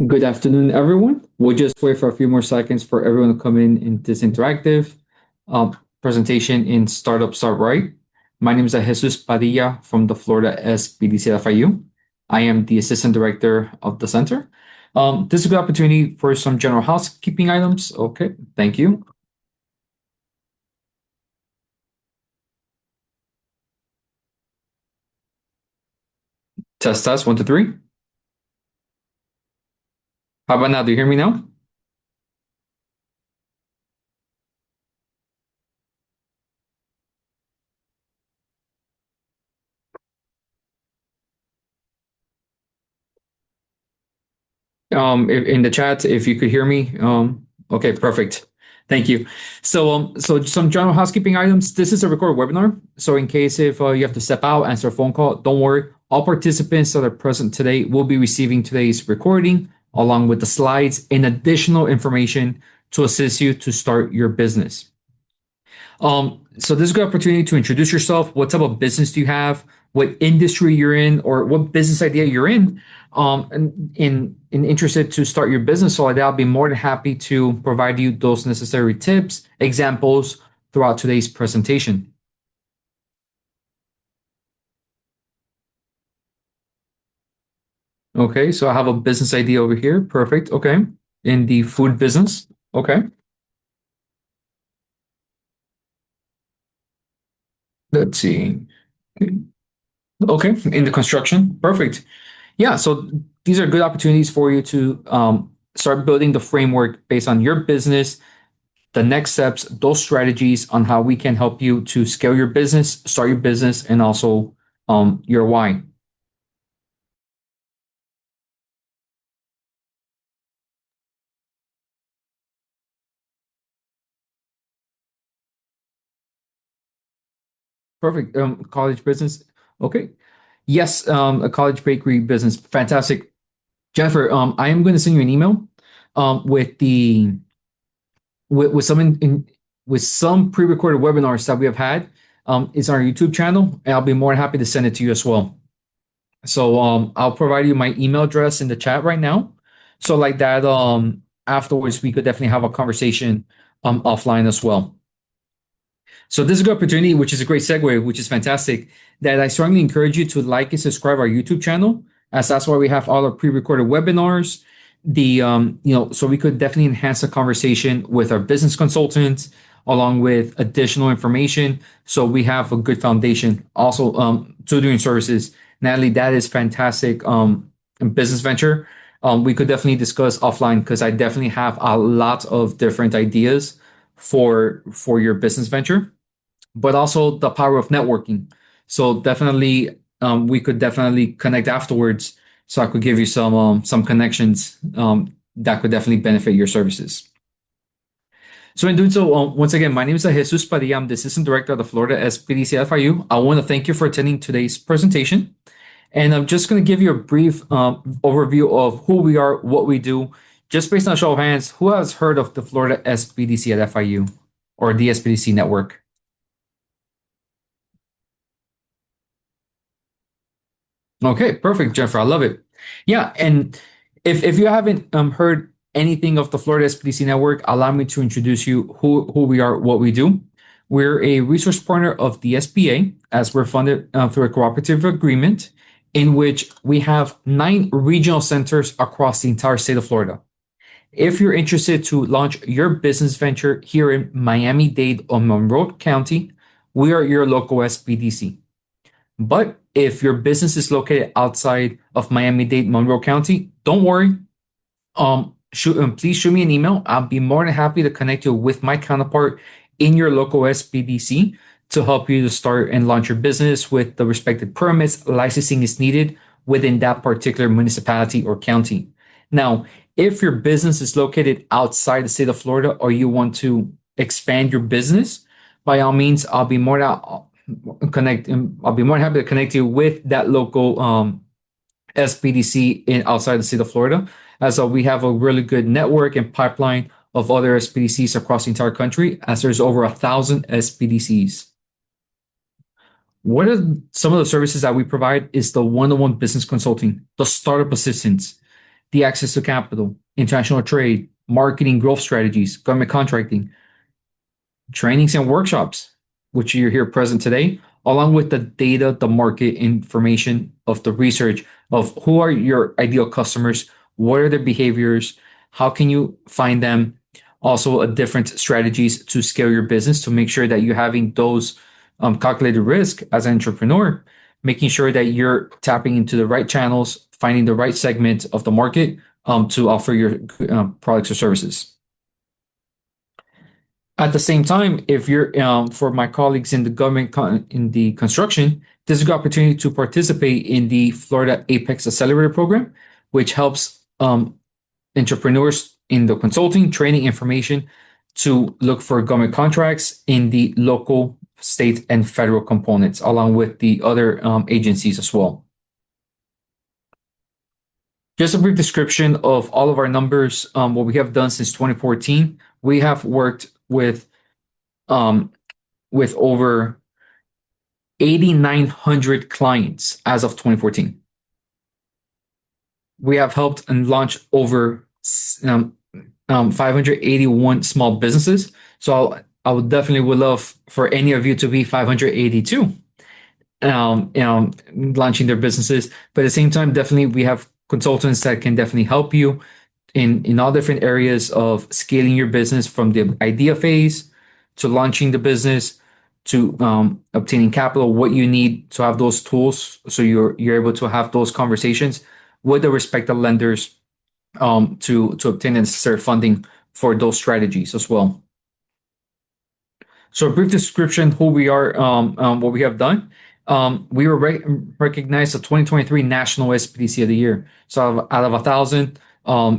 Good afternoon, everyone. We'll just wait for a few more seconds for everyone to come in this interactive presentation in Startup Start Right. My name is Jesus Padilla from the Florida SBDC FIU. I am the Assistant Director of the Center. This is a good opportunity for some general housekeeping items. Okay, thank you. Test, 1, 2, 3. How about now? Do you hear me now? If, in the chat, if you could hear me. Okay, perfect. Thank you. So some general housekeeping items. This is a recorded webinar. So in case if you have to step out, answer a phone call, don't worry. All participants that are present today will be receiving today's recording along with the slides and additional information to assist you to start your business. So this is a good opportunity to introduce yourself. What type of business do you have? What industry you're in, or what business idea you're in, and interested to start your business. So I'll be more than happy to provide you those necessary tips, examples throughout today's presentation. Okay, so I have a business idea over here. Perfect. Okay, in the food business. Okay, let's see. Okay, in the construction. Perfect. Yeah, so these are good opportunities for you to start building the framework based on your business, the next steps, those strategies on how we can help you to scale your business, start your business, and also your why. Perfect. College business. Okay. Yes, a college bakery business. Fantastic. Jennifer, I am going to send you an email with the with some with some pre-recorded webinars that we have had. It's on our YouTube channel, and I'll be more than happy to send it to you as well. So I'll provide you my email address in the chat right now. So like that, afterwards we could definitely have a conversation offline as well. So this is a good opportunity, which is a great segue, which is fantastic, that I strongly encourage you to like and subscribe our YouTube channel, as that's why we have all our pre-recorded webinars. So we could definitely enhance the conversation with our business consultants, along with additional information. So we have a good foundation. Also, tutoring services. Natalie, that is fantastic. Business venture. We could definitely discuss offline because I definitely have a lot of different ideas for your business venture, but also the power of networking. So definitely, we could definitely connect afterwards. So I could give you some connections that could definitely benefit your services. So in doing so, once again, my name is Jesus Padilla. I'm the Assistant Director of the Florida SPDC FIU. I want to thank you for attending today's presentation. And I'm just going to give you a brief overview of who we are, what we do. Just based on a show of hands, who has heard of the Florida SPDC at FIU or the SPDC network? Okay, perfect, Jennifer. I love it. Yeah, and if you haven't heard anything of the Florida SPDC network, allow me to introduce you who we are, what we do. We're a resource partner of the SBA, as we're funded through a cooperative agreement in which we have 9 regional centers across the entire state of Florida. If you're interested to launch your business venture here in Miami-Dade or Monroe County, we are your local SBDC. But if your business is located outside of Miami-Dade, Monroe County, don't worry. Please shoot me an email. I'll be more than happy to connect you with my counterpart in your local SBDC to help you to start and launch your business with the respective permits, licensing is needed within that particular municipality or county. Now, if your business is located outside the state of Florida or you want to expand your business, by all means, I'll be more than happy to connect you with that local SPDC in outside the state of Florida, as we have a really good network and pipeline of other SPDCs across the entire country, as there's over 1,000 SPDCs. What are some of the services that we provide is the one-on-one business consulting, the startup assistance, the access to capital, international trade, marketing growth strategies, government contracting, trainings and workshops, which you're here present today, along with the data, the market information of the research of who are your ideal customers, what are their behaviors, how can you find them, also different strategies to scale your business to make sure that you're having those calculated risk as an entrepreneur, making sure that you're tapping into the right channels, finding the right segment of the market to offer your products or services. At the same time, if you're for my colleagues in the in the construction, this is a good opportunity to participate in the Florida Apex Accelerator program, which helps entrepreneurs in the consulting, training, information to look for government contracts in the local, state, and federal components, along with the other agencies as well. Just a brief description of all of our numbers, what we have done since 2014. We have worked with over 8,900 clients as of 2014. We have helped and launched over 581 small businesses. So I would definitely would love for any of you to be 582, launching their businesses. But at the same time, definitely we have consultants that can definitely help you in all different areas of scaling your business from the idea phase to launching the business to obtaining capital, what you need to have those tools so you're able to have those conversations with the respective lenders to obtain the necessary funding for those strategies as well. So a brief description who we are, what we have done. We were recognized the 2023 National SPDC of the Year. So out of 1,000,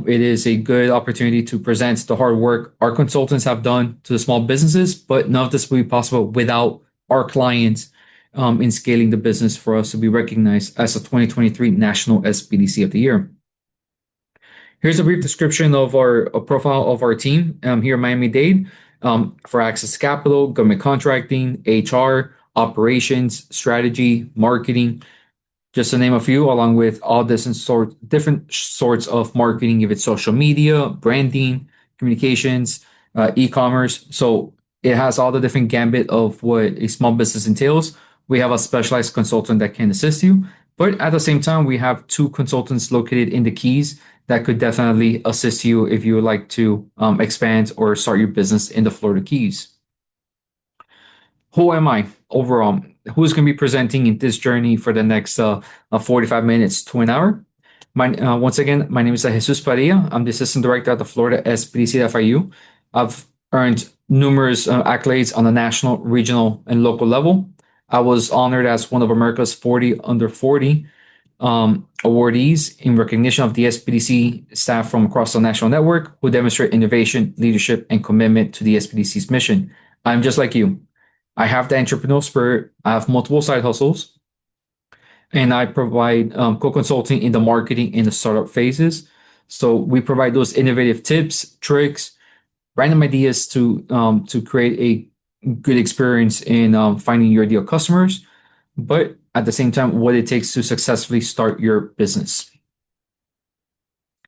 it is a good opportunity to present the hard work our consultants have done to the small businesses, but none of this would be possible without our clients in scaling the business for us to be recognized as the 2023 National SPDC of the Year. Here's a brief description of a profile of our team here in Miami-Dade for access to capital, government contracting, HR, operations, strategy, marketing, just to name a few, along with all different sorts of marketing, if it's social media, branding, communications, e-commerce. So it has all the different gambit of what a small business entails. We have a specialized consultant that can assist you, but at the same time, we have two consultants located in the Keys that could definitely assist you if you would like to expand or start your business in the Florida Keys. Who am I overall? Who's going to be presenting in this journey for the next 45 minutes to an hour? Once again, my name is Jesus Padilla. I'm the assistant director at the Florida SPDC at FIU. I've earned numerous accolades on the national, regional, and local level. I was honored as one of America's 40 under 40 awardees in recognition of the SPDC staff from across the national network who demonstrate innovation, leadership, and commitment to the SPDC's mission. I'm just like you. I have the entrepreneurial spirit. I have multiple side hustles, and I provide co-consulting in the marketing and the startup phases. So we provide those innovative tips, tricks, random ideas to create a good experience in finding your ideal customers, but at the same time, what it takes to successfully start your business.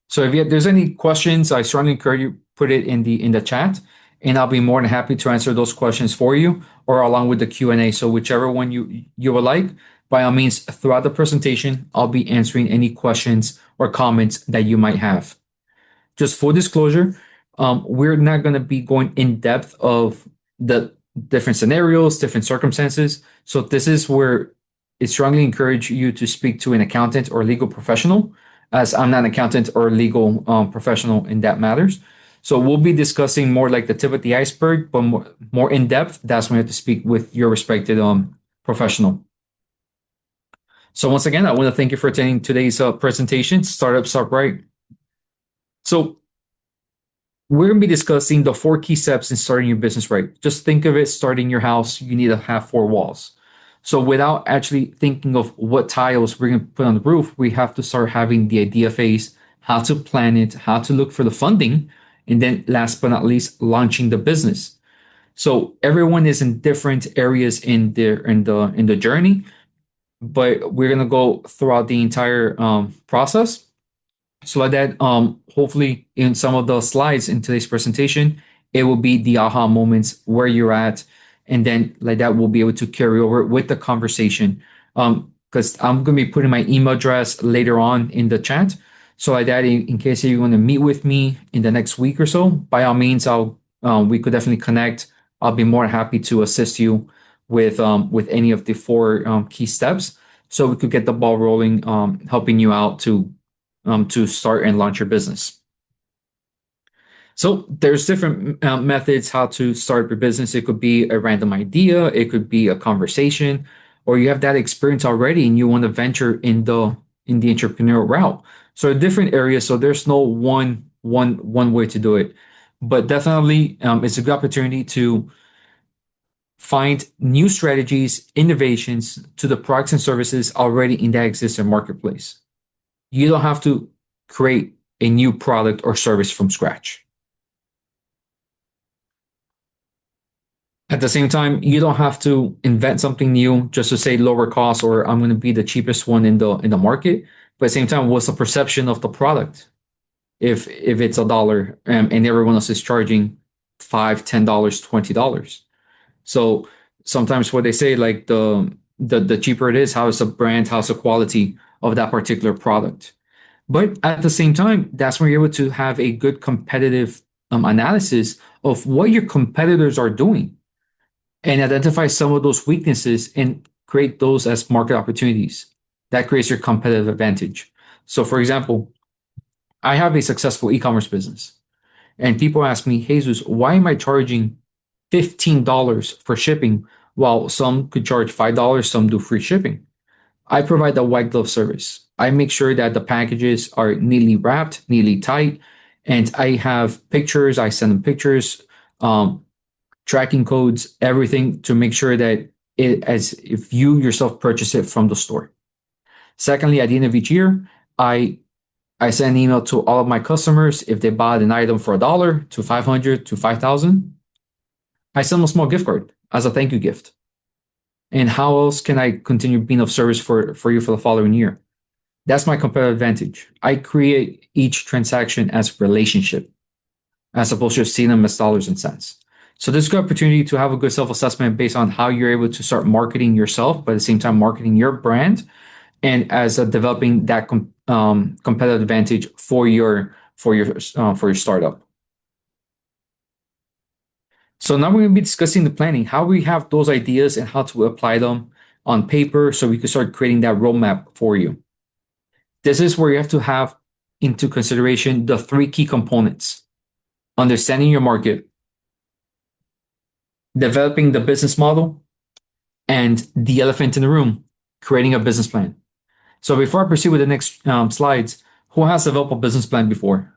So if there's any questions, I strongly encourage you put it in the chat, and I'll be more than happy to answer those questions for you or along with the Q&A. So whichever one you would like, by all means, throughout the presentation, I'll be answering any questions or comments that you might have. Just full disclosure, we're not going to be going in depth of the different scenarios, different circumstances. So this is where I strongly encourage you to speak to an accountant or legal professional, as I'm not an accountant or legal professional in that matters. So we'll be discussing more like the tip of the iceberg, but more in depth. That's when you have to speak with your respected professional. So once again, I want to thank you for attending today's presentation, Startup Start Right. So we're going to be discussing the 4 key steps in starting your business right. Just think of it, starting your house, you need to have 4 walls. So without actually thinking of what tiles we're going to put on the roof, we have to start having the idea phase, how to plan it, how to look for the funding, and then last but not least, launching the business. So everyone is in different areas in the journey, but we're going to go throughout the entire process So like that, hopefully in some of the slides in today's presentation, it will be the aha moments where you're at, and then like that we'll be able to carry over with the conversation. Because I'm gonna be putting my email address later on in the chat. So like that, in case you want to meet with me in the next week or so, by all means, I'll we could definitely connect. I'll be more happy to assist you with any of the four key steps, so we could get the ball rolling, helping you out to start and launch your business. So there's different methods how to start your business. It could be a random idea, it could be a conversation, or you have that experience already and you want to venture in the entrepreneurial route. So different areas. So there's no one way to do it, but definitely it's a good opportunity to find new strategies, innovations to the products and services already in that existing marketplace. You don't have to create a new product or service from scratch. At the same time, you don't have to invent something new just to say lower cost or I'm going to be the cheapest one in the market. But at the same time, what's the perception of the product? If it's $1 and everyone else is charging $5, $10, $20. So sometimes what they say, like the cheaper it is, how is the brand, how's the quality of that particular product? But at the same time, that's when you're able to have a good competitive analysis of what your competitors are doing and identify some of those weaknesses and create those as market opportunities. That creates your competitive advantage. So, for example, I have a successful e commerce business, and people ask me, Jesus, why am I charging $15 for shipping while some could charge $5, some do free shipping? I provide a white glove service. I make sure that the packages are neatly wrapped, neatly tight, and I have pictures. I send them pictures, um, tracking codes, everything to make sure that it as if you yourself purchase it from the store. Secondly, at the end of each year, I send an email to all of my customers if they bought an item for $1 to 500 to 5,000. I send them a small gift card as a thank you gift. And how else can I continue being of service for you for the following year? That's my competitive advantage. I create each transaction as relationship as opposed to seeing them as dollars and cents. So there's a good opportunity to have a good self-assessment based on how you're able to start marketing yourself, but at the same time marketing your brand, and as developing that competitive advantage for your startup. So now we're going to be discussing the planning, how we have those ideas and how to apply them on paper so we can start creating that roadmap for you. This is where you have to have into consideration the three key components: understanding your market, developing the business model, and the elephant in the room, creating a business plan. So before I proceed with the next slides, who has developed a business plan before?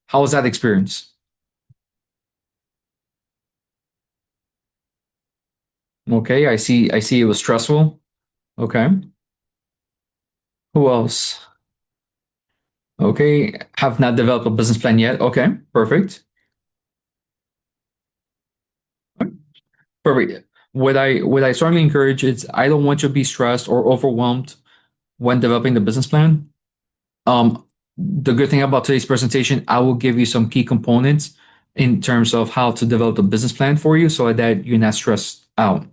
How was that experience? Okay, I see. I see it was stressful. Okay. Who else? Okay, have not developed a business plan yet. Okay, perfect. Perfect. What I strongly encourage is I don't want you to be stressed or overwhelmed when developing the business plan. The good thing about today's presentation, I will give you some key components in terms of how to develop the business plan for you so that you're not stressed out.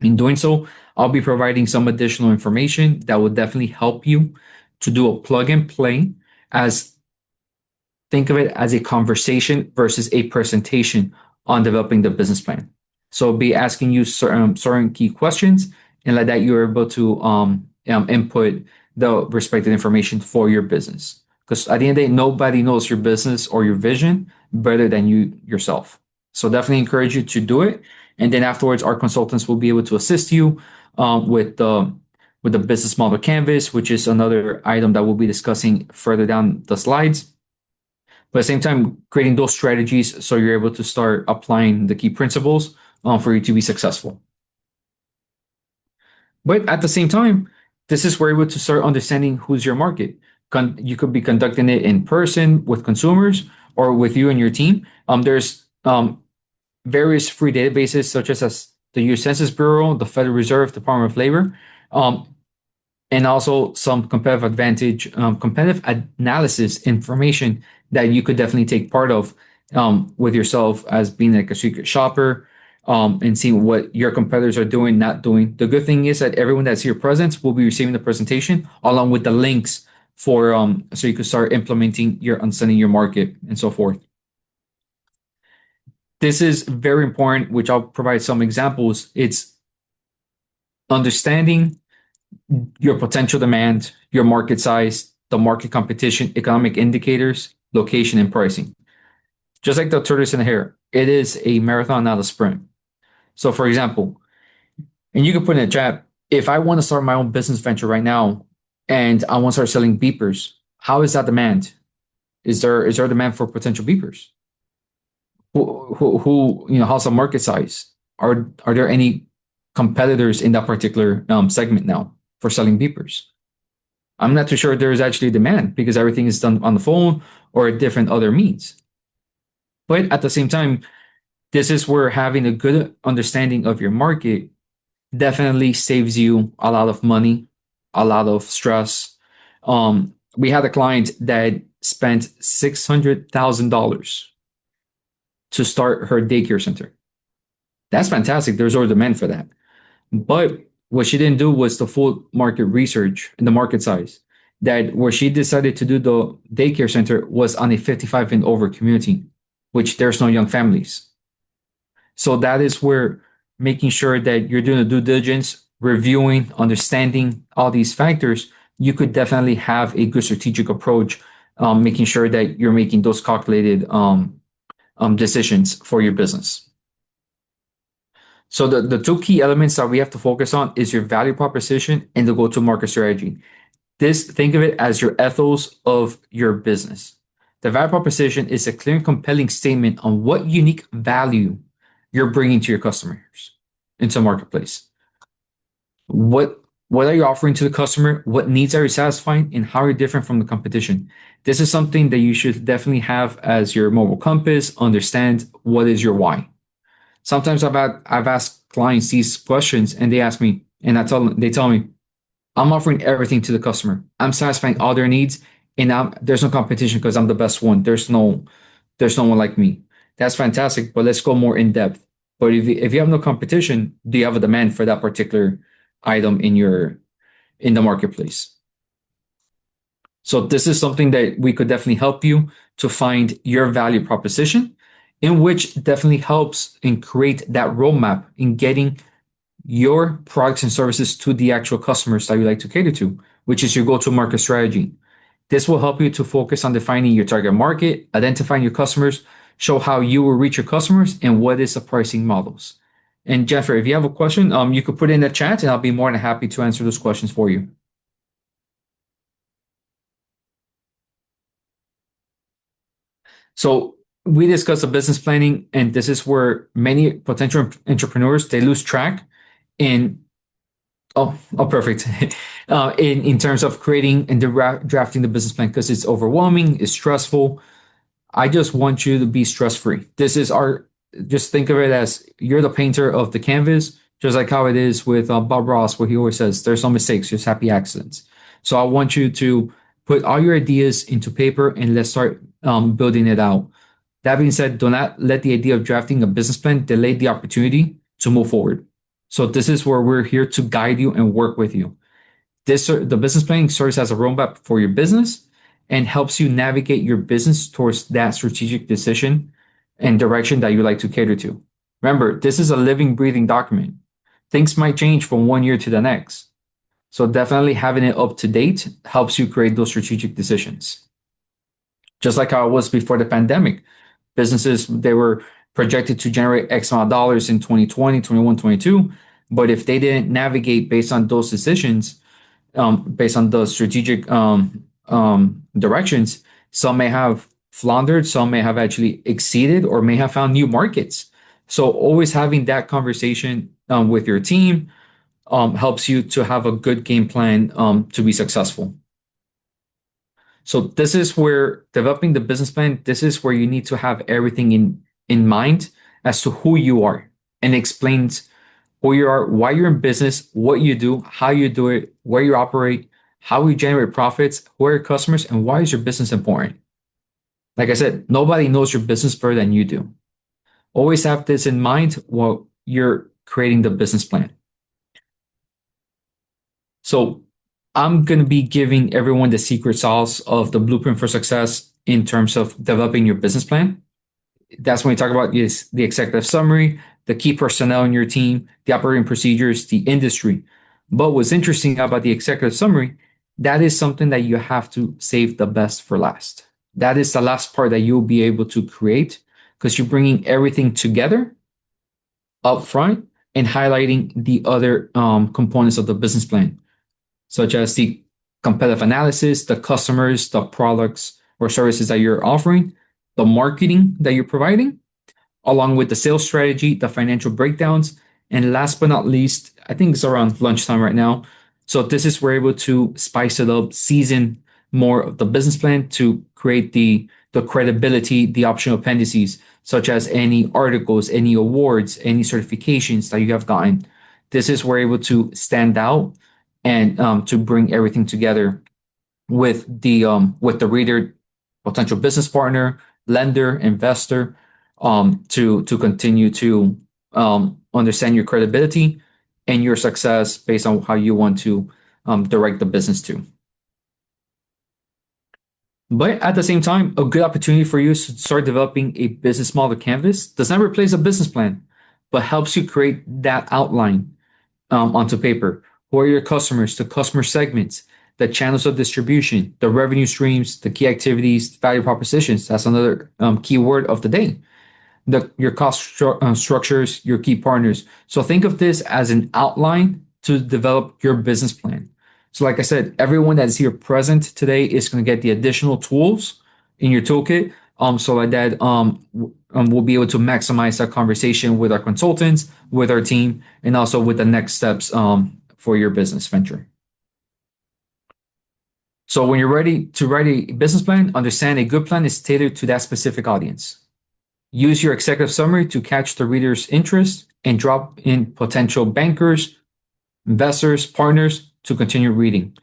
In doing so, I'll be providing some additional information that will definitely help you to do a plug and play as think of it as a conversation versus a presentation on developing the business plan. So I'll be asking you certain key questions, and like that, you're able to input the respective information for your business. Because at the end of the day, nobody knows your business or your vision better than you yourself. So definitely encourage you to do it. And then afterwards, our consultants will be able to assist you with the business model canvas, which is another item that we'll be discussing further down the slides. But at the same time, creating those strategies so you're able to start applying the key principles for you to be successful. But at the same time, this is where you're able to start understanding who's your market. You could be conducting it in person with consumers or with you and your team. There's various free databases such as the U.S. Census Bureau, the Federal Reserve, Department of Labor. and also some competitive advantage, competitive analysis information that you could definitely take part of with yourself as being like a secret shopper, and seeing what your competitors are doing, not doing. The good thing is that everyone that's here present will be receiving the presentation along with the links for so you can start implementing your understanding your market and so forth. This is very important, which I'll provide some examples. It's understanding your potential demand, your market size, the market competition, economic indicators, location, and pricing. Just like the tortoise and the hare, it is a marathon, not a sprint. So, for example, and you can put in a chat, if I want to start my own business venture right now and I want to start selling beepers, how is that demand? Is there demand for potential beepers? How's the market size? Are there any competitors in that particular segment now for selling beepers? I'm not too sure there is actually demand because everything is done on the phone or different other means. But at the same time, this is where having a good understanding of your market definitely saves you a lot of money, a lot of stress. We had a client that spent $600,000 to start her daycare center. That's fantastic. There's already demand for that. But what she didn't do was the full market research and the market size. That where she decided to do the daycare center was on a 55 and over community, which there's no young families. So that is where making sure that you're doing the due diligence, reviewing, understanding all these factors, you could definitely have a good strategic approach, making sure that you're making those calculated decisions for your business. So the two key elements that we have to focus on is your value proposition and the go-to-market strategy. Think of it as your ethos of your business. The value proposition is a clear and compelling statement on what unique value you're bringing to your customers into the marketplace. What are you offering to the customer? What needs are you satisfying? And how are you different from the competition? This is something that you should definitely have as your mobile compass. Understand what is your why. Sometimes I've asked clients these questions and they ask me, and they tell me, I'm offering everything to the customer. I'm satisfying all their needs, and there's no competition because I'm the best one. There's no one like me. That's fantastic, but let's go more in depth. But if you have no competition, do you have a demand for that particular item in the marketplace? So this is something that we could definitely help you to find your value proposition, in which definitely helps and create that roadmap in getting your products and services to the actual customers that you like to cater to, which is your go-to-market strategy. This will help you to focus on defining your target market, identifying your customers, show how you will reach your customers, and what is the pricing models. And Jennifer, if you have a question, you could put it in the chat, and I'll be more than happy to answer those questions for you. So we discussed the business planning, and this is where many potential entrepreneurs they lose track in perfect. In terms of creating and drafting the business plan because it's overwhelming, it's stressful. I just want you to be stress free. Just think of it as you're the painter of the canvas, just like how it is with Bob Ross, where he always says, there's no mistakes, just happy accidents. So I want you to put all your ideas into paper and let's start building it out. That being said, do not let the idea of drafting a business plan delay the opportunity to move forward. So this is where we're here to guide you and work with you. The business planning serves as a roadmap for your business and helps you navigate your business towards that strategic decision and direction that you like to cater to. Remember, this is a living, breathing document. Things might change from one year to the next. So definitely having it up to date helps you create those strategic decisions. Just like how it was before the pandemic. Businesses, they were projected to generate X amount of dollars in 2020, 21, 22. But if they didn't navigate based on those decisions, based on the strategic directions, some may have floundered, some may have actually exceeded, or may have found new markets. So always having that conversation with your team helps you to have a good game plan to be successful. So this is where developing the business plan, this is where you need to have everything in mind as to who you are and explains who you are, why you're in business, what you do, how you do it, where you operate, how you generate profits, who are your customers, and why is your business important. Like I said, nobody knows your business better than you do. Always have this in mind while you're creating the business plan. So I'm going to be giving everyone the secret sauce of the blueprint for success in terms of developing your business plan. That's when we talk about is the executive summary, the key personnel in your team, the operating procedures, the industry. But what's interesting about the executive summary, that is something that you have to save the best for last. That is the last part that you'll be able to create because you're bringing everything together up front and highlighting the other components of the business plan, such as the competitive analysis, the customers, the products or services that you're offering, the marketing that you're providing, along with the sales strategy, the financial breakdowns, and last but not least, I think it's around lunchtime right now. So this is where we're able to spice it up, season more of the business plan to create the credibility, the optional appendices, such as any articles, any awards, any certifications that you have gotten. This is where we're able to stand out and to bring everything together with the reader, potential business partner, lender, investor, to continue to understand your credibility and your success based on how you want to direct the business to. But at the same time, a good opportunity for you is to start developing a business model canvas. Does not replace a business plan, but helps you create that outline onto paper. Who are your customers, the customer segments, the channels of distribution, the revenue streams, the key activities, value propositions. That's another key word of the day. Your structures, your key partners. So think of this as an outline to develop your business plan. So, like I said, everyone that is here present today is going to get the additional tools in your toolkit, so like that we'll be able to maximize that conversation with our consultants, with our team, and also with the next steps for your business venture. So when you're ready to write a business plan, understand a good plan is tailored to that specific audience. Use your executive summary to catch the reader's interest and drop in potential bankers, investors, partners to continue reading.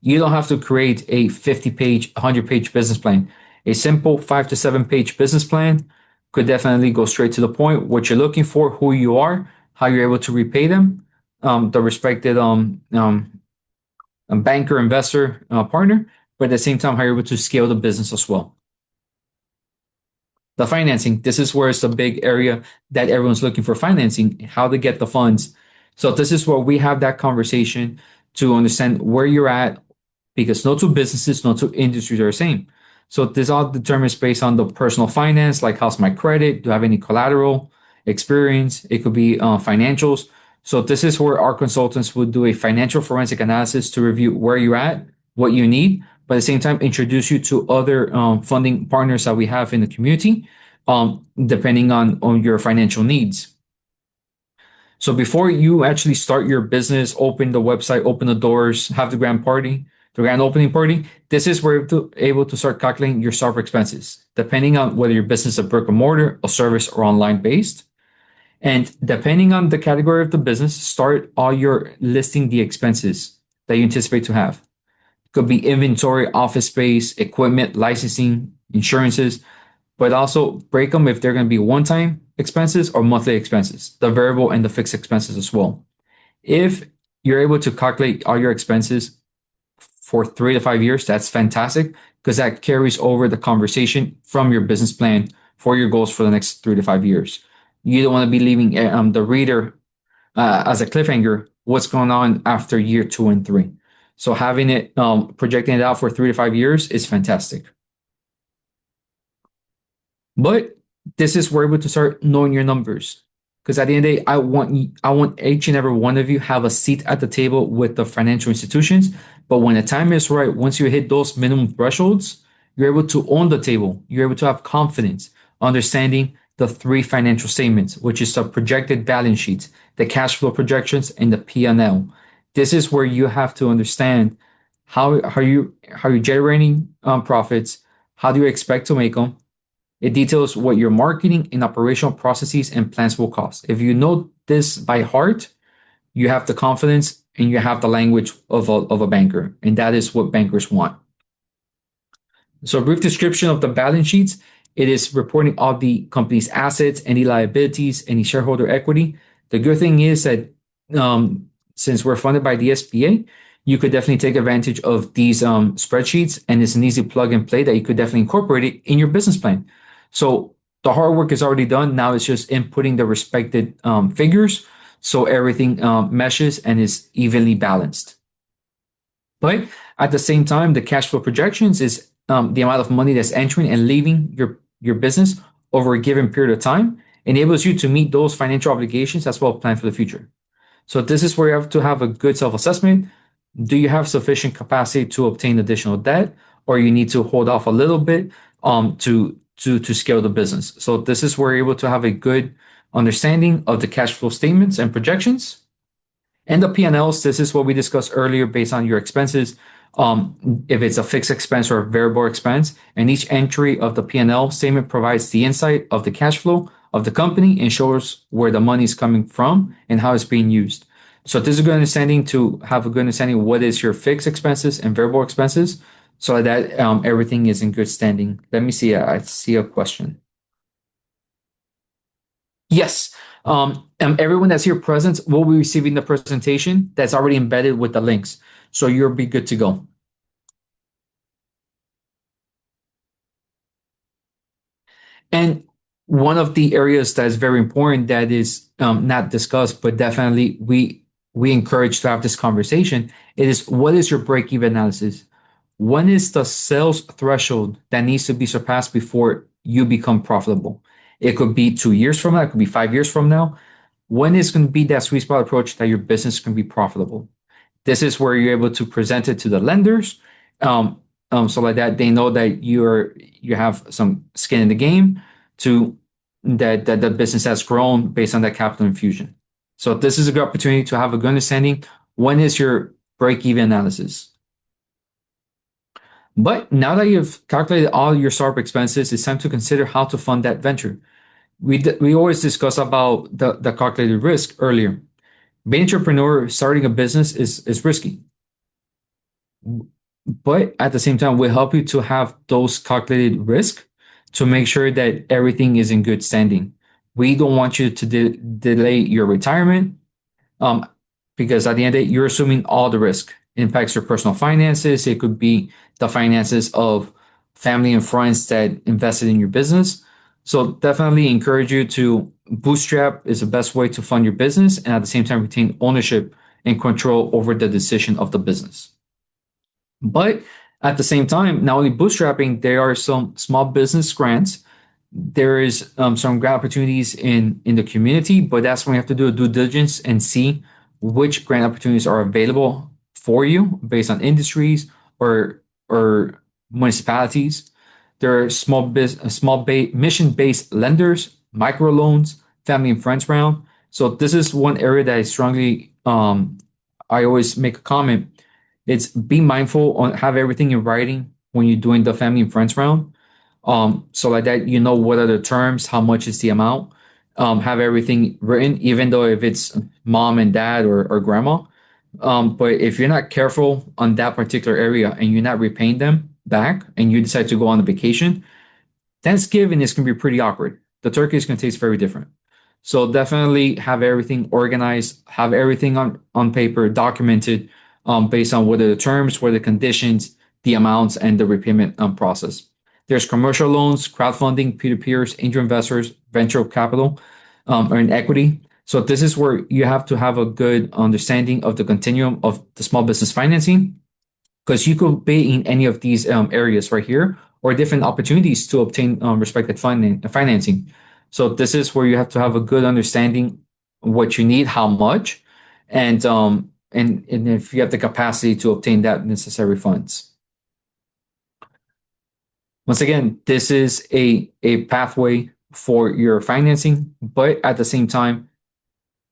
You don't have to create a 50-page, 100-page business plan. A simple 5 to 7-page business plan could definitely go straight to the point, what you're looking for, who you are, how you're able to repay them, the respected banker, investor, partner, but at the same time, how you're able to scale the business as well. The financing, this is where it's a big area that everyone's looking for financing, how to get the funds. So this is where we have that conversation to understand where you're at, because no two businesses, no two industries are the same. So this all determines based on the personal finance, like how's my credit? Do I have any collateral, experience? It could be financials. So this is where our consultants would do a financial forensic analysis to review where you're at, what you need, but at the same time, introduce you to other funding partners that we have in the community, depending on your financial needs. So before you actually start your business, open the website, open the doors, have the grand party, the grand opening party, this is where you're able to start calculating your software expenses, depending on whether your business is a brick and mortar, a service, or online based. And depending on the category of the business, start all your listing the expenses that you anticipate to have. It could be inventory, office space, equipment, licensing, insurances, but also break them if they're going to be one-time expenses or monthly expenses, the variable and the fixed expenses as well. If you're able to calculate all your expenses for 3 to 5 years, that's fantastic because that carries over the conversation from your business plan for your goals for the next 3 to 5 years. You don't want to be leaving the reader as a cliffhanger what's going on after year 2 and 3. So having it projecting it out for 3 to 5 years is fantastic. But this is where we're able to start knowing your numbers. Because at the end of the day, I want each and every one of you have a seat at the table with the financial institutions. But when the time is right, once you hit those minimum thresholds, you're able to own the table. You're able to have confidence, understanding the 3 financial statements, which is the projected balance sheets, the cash flow projections, and the P&L. This is where you have to understand how you're generating profits, how do you expect to make them. It details what your marketing and operational processes and plans will cost. If you know this by heart, you have the confidence, and you have the language of a banker. And that is what bankers want. So, a brief description of the balance sheets. It is reporting all the company's assets, any liabilities, any shareholder equity. The good thing is that since we're funded by the SBA, you could definitely take advantage of these spreadsheets, and it's an easy plug and play that you could definitely incorporate it in your business plan. So the hard work is already done. Now it's just inputting the respected figures so everything meshes and is evenly balanced. But at the same time, the cash flow projections is the amount of money that's entering and leaving your business over a given period of time, enables you to meet those financial obligations as well as plan for the future. So this is where you have to have a good self-assessment. Do you have sufficient capacity to obtain additional debt, or you need to hold off a little bit to scale the business? So this is where you're able to have a good understanding of the cash flow statements and projections. And the P&Ls, this is what we discussed earlier based on your expenses. If it's a fixed expense or a variable expense, and each entry of the P&L statement provides the insight of the cash flow of the company and shows where the money is coming from and how it's being used. So this is a good understanding to have a good understanding of what is your fixed expenses and variable expenses so that everything is in good standing. Let me see. I see a question. Yes. Everyone that's here present will be receiving the presentation that's already embedded with the links. So you'll be good to go. And one of the areas that is very important that is not discussed, but definitely we encourage to have this conversation. It is, what is your break-even analysis? When is the sales threshold that needs to be surpassed before you become profitable? It could be 2 years from now. It could be 5 years from now. When is going to be that sweet spot approach that your business can be profitable? This is where you're able to present it to the lenders, so like that they know that you have some skin in the game, to that the business has grown based on that capital infusion. So this is a good opportunity to have a good understanding. When is your break even analysis? But now that you've calculated all your startup expenses, it's time to consider how to fund that venture. We always discuss about the calculated risk earlier. Being an entrepreneur, starting a business is risky. But at the same time, we help you to have those calculated risk to make sure that everything is in good standing. We don't want you to delay your retirement, um, because at the end of the day, you're assuming all the risk. It impacts your personal finances. It could be the finances of family and friends that invested in your business. So definitely encourage you to bootstrap is the best way to fund your business, and at the same time retain ownership and control over the decision of the business. But at the same time, not only bootstrapping, there are some small business grants. There is some grant opportunities in the community, but that's when you have to do a due diligence and see which grant opportunities are available for you based on industries or municipalities. There are mission based lenders, microloans, family and friends round. So this is one area that I strongly I always make a comment. It's be mindful on have everything in writing when you're doing the family and friends round. So like that, you know what are the terms, how much is the amount. Have everything written, even though if it's mom and dad or grandma. But if you're not careful on that particular area and you're not repaying them back and you decide to go on a vacation, Thanksgiving is going to be pretty awkward. The turkey is going to taste very different. So definitely have everything organized, have everything on paper, documented, based on what are the terms, what are the conditions, the amounts, and the repayment process. There's commercial loans, crowdfunding, peer-to-peers, angel investors, venture capital, and equity. So this is where you have to have a good understanding of the continuum of the small business financing, because you could be in any of these areas right here or different opportunities to obtain respected financing. So this is where you have to have a good understanding what you need, how much, and if you have the capacity to obtain that necessary funds. Once again, this is a pathway for your financing, but at the same time,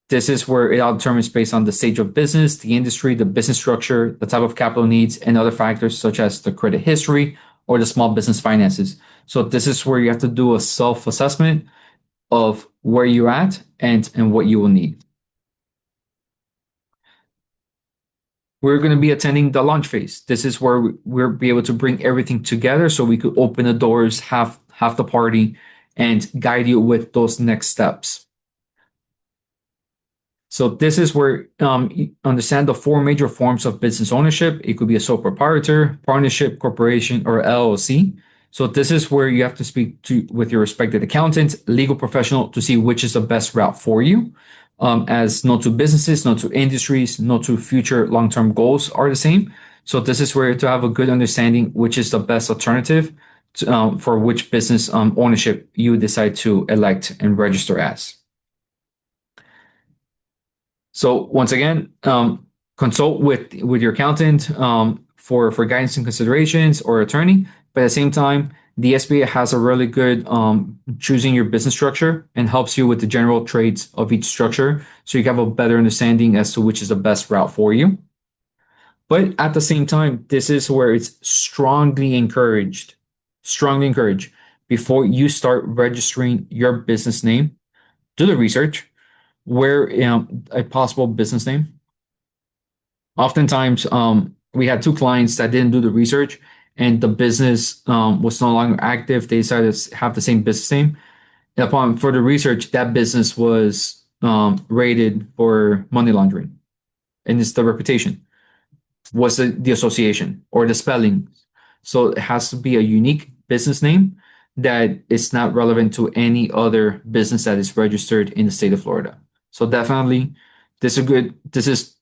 this is where it all determines based on the stage of business, the industry, the business structure, the type of capital needs, and other factors such as the credit history or the small business finances. So this is where you have to do a self-assessment of where you're at and what you will need. We're going to be attending the launch phase. This is where we'll be able to bring everything together so we could open the doors, have the party, and guide you with those next steps. So this is where you understand the four major forms of business ownership. It could be a sole proprietor, partnership, corporation, or LLC. So this is where you have to speak to with your respected accountant, legal professional to see which is the best route for you. As no two businesses, no two industries, no two future long-term goals are the same. So this is where to have a good understanding which is the best alternative for which business ownership you decide to elect and register as. So once again, consult with your accountant for guidance and considerations or attorney. But at the same time, the SBA has a really good choosing your business structure and helps you with the general traits of each structure, so you have a better understanding as to which is the best route for you. But at the same time, this is where it's strongly encouraged before you start registering your business name. Do the research where a possible business name. Oftentimes, we had two clients that didn't do the research, and the business was no longer active. They decided to have the same business name. And upon further research, that business was rated for money laundering, and it's the reputation was the association or the spelling. So it has to be a unique business name that is not relevant to any other business that is registered in the state of Florida. So definitely, this is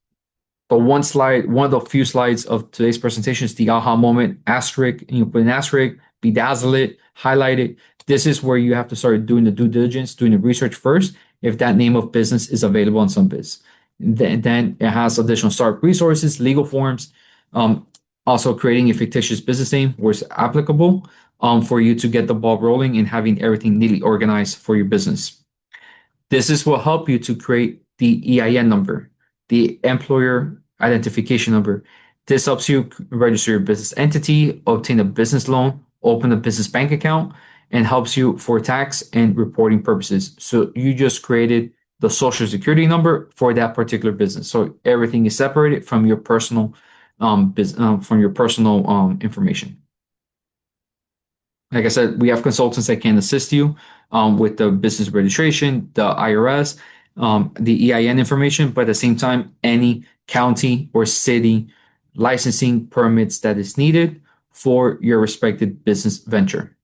the one of the few slides of today's presentation is the aha moment, asterisk, and you put an asterisk, bedazzle it, highlight it. This is where you have to start doing the due diligence, doing the research first, if that name of business is available on some biz. Then it has additional startup resources, legal forms, also creating a fictitious business name where it's applicable for you to get the ball rolling and having everything neatly organized for your business. This is will help you to create the EIN number, the employer identification number. This helps you register your business entity, obtain a business loan, open a business bank account, and helps you for tax and reporting purposes. So you just created the social security number for that particular business. So everything is separated from your personal information. Like I said, we have consultants that can assist you with the business registration, the IRS, the EIN information, but at the same time, any county or city licensing permits that is needed for your respected business venture.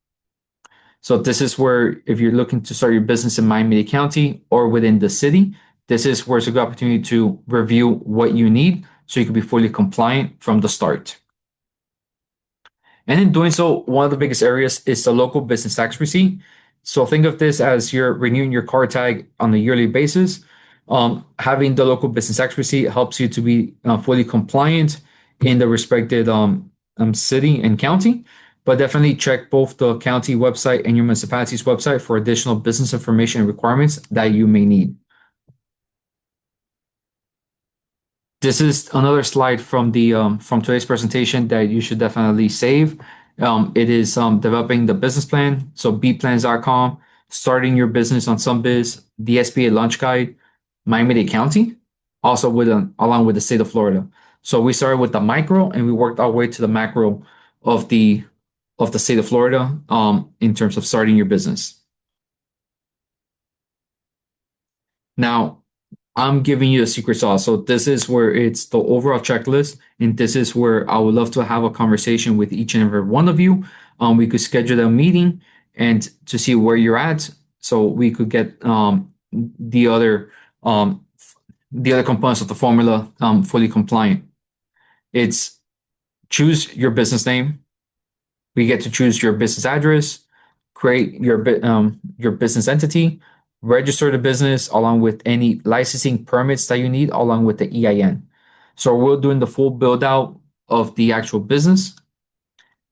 So this is where if you're looking to start your business in Miami-Dade County or within the city, this is where it's a good opportunity to review what you need so you can be fully compliant from the start. And in doing so, one of the biggest areas is the local business tax receipt. So think of this as you're renewing your car tag on a yearly basis. Having the local business tax receipt helps you to be fully compliant in the respected city and county. But definitely check both the county website and your municipality's website for additional business information and requirements that you may need. This is another slide from today's presentation that you should definitely save. It is developing the business plan. So bplans.com, starting your business on SunBiz, the SBA launch guide, Miami-Dade County, also along with the state of Florida. So we started with the micro and we worked our way to the macro of the state of Florida in terms of starting your business. Now, I'm giving you a secret sauce. So this is where it's the overall checklist, and this is where I would love to have a conversation with each and every one of you. We could schedule a meeting and to see where you're at, so we could get the other components of the formula fully compliant. It's choose your business name. We get to choose your business address, create your business entity, register the business along with any licensing permits that you need, along with the EIN. So we're doing the full build out of the actual business.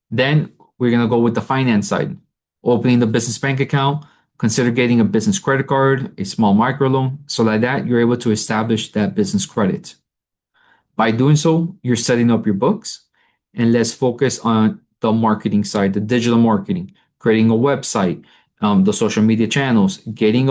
Then we're going to go with the finance side, opening the business bank account, consider getting a business credit card, a small microloan. So like that, you're able to establish that business credit. By doing so, you're setting up your books, and let's focus on the marketing side, the digital marketing, creating a website, the social media channels, getting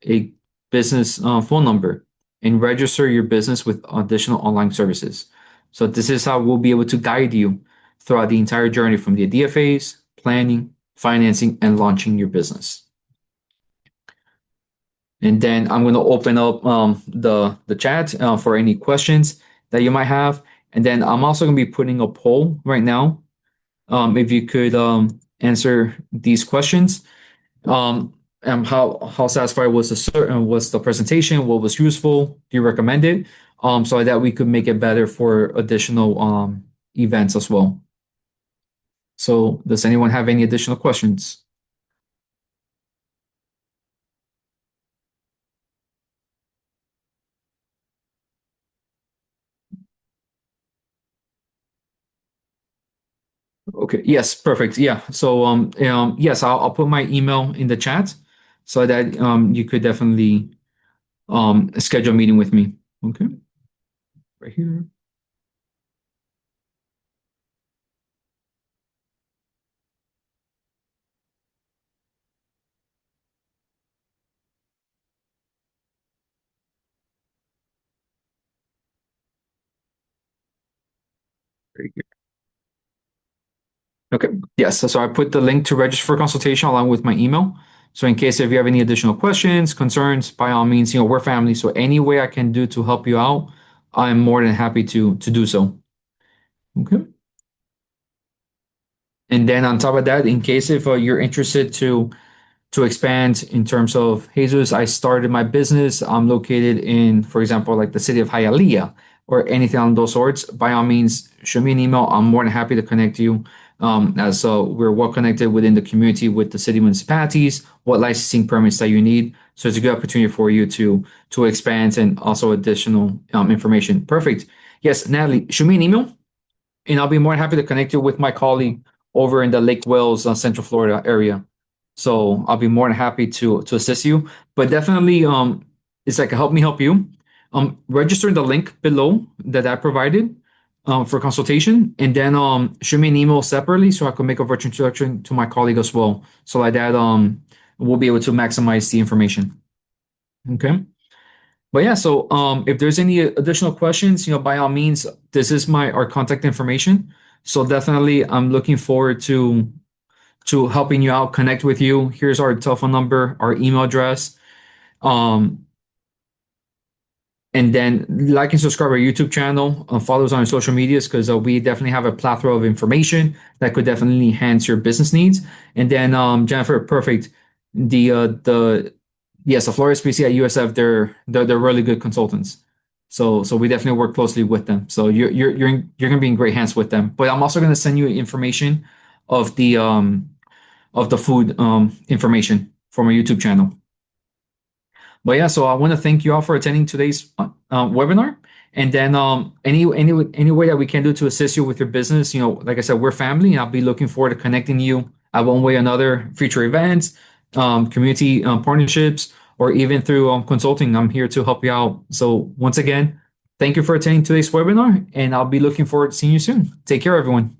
a business phone number, and register your business with additional online services. So this is how we'll be able to guide you throughout the entire journey from the idea phase, planning, financing, and launching your business. And then I'm going to open up the chat for any questions that you might have. And then I'm also going to be putting a poll right now. If you could answer these questions. How satisfied was the presentation? What was useful? Do you recommend it? So that we could make it better for additional events as well. So does anyone have any additional questions? Okay. Yes. Perfect. Yeah. So yes, I'll put my email in the chat so that you could definitely schedule a meeting with me. Okay. Right here. Right here. Okay. Yes. So I put the link to register for consultation along with my email. So in case if you have any additional questions, concerns, by all means, we're family. So any way I can do to help you out, I'm more than happy to do so. Okay. And then on top of that, in case if you're interested to expand in terms of Jesus, I started my business. I'm located in, for example, like the city of Hialeah or anything on those sorts. By all means, shoot me an email. I'm more than happy to connect you. As we're well connected within the community with the city municipalities, what licensing permits that you need. So it's a good opportunity for you to expand and also additional information. Perfect. Yes, Natalie, shoot me an email and I'll be more than happy to connect you with my colleague over in the Lake Wales, Central Florida area. So I'll be more than happy to assist you. But definitely, it's like help me help you. Register in the link below that I provided for consultation, and then shoot me an email separately so I can make a virtual introduction to my colleague as well. So like that, we'll be able to maximize the information. Okay. But yeah, so if there's any additional questions, by all means, this is my our contact information. So definitely, I'm looking forward to helping you out, connect with you. Here's our telephone number, our email address. Um, and then like and subscribe our YouTube channel, follow us on our social medias because we definitely have a plethora of information that could definitely enhance your business needs. And then Jennifer, perfect. The yes, the Florida SPC at USF, they're really good consultants. So we definitely work closely with them. So you're gonna be in great hands with them. But I'm also gonna send you information of the food information for my YouTube channel. But yeah, so I want to thank you all for attending today's webinar. And then any way that we can do to assist you with your business, like I said, we're family. I'll be looking forward to connecting you at one way or another, future events, community partnerships, or even through consulting. I'm here to help you out. So once again, thank you for attending today's webinar, and I'll be looking forward to seeing you soon. Take care, everyone.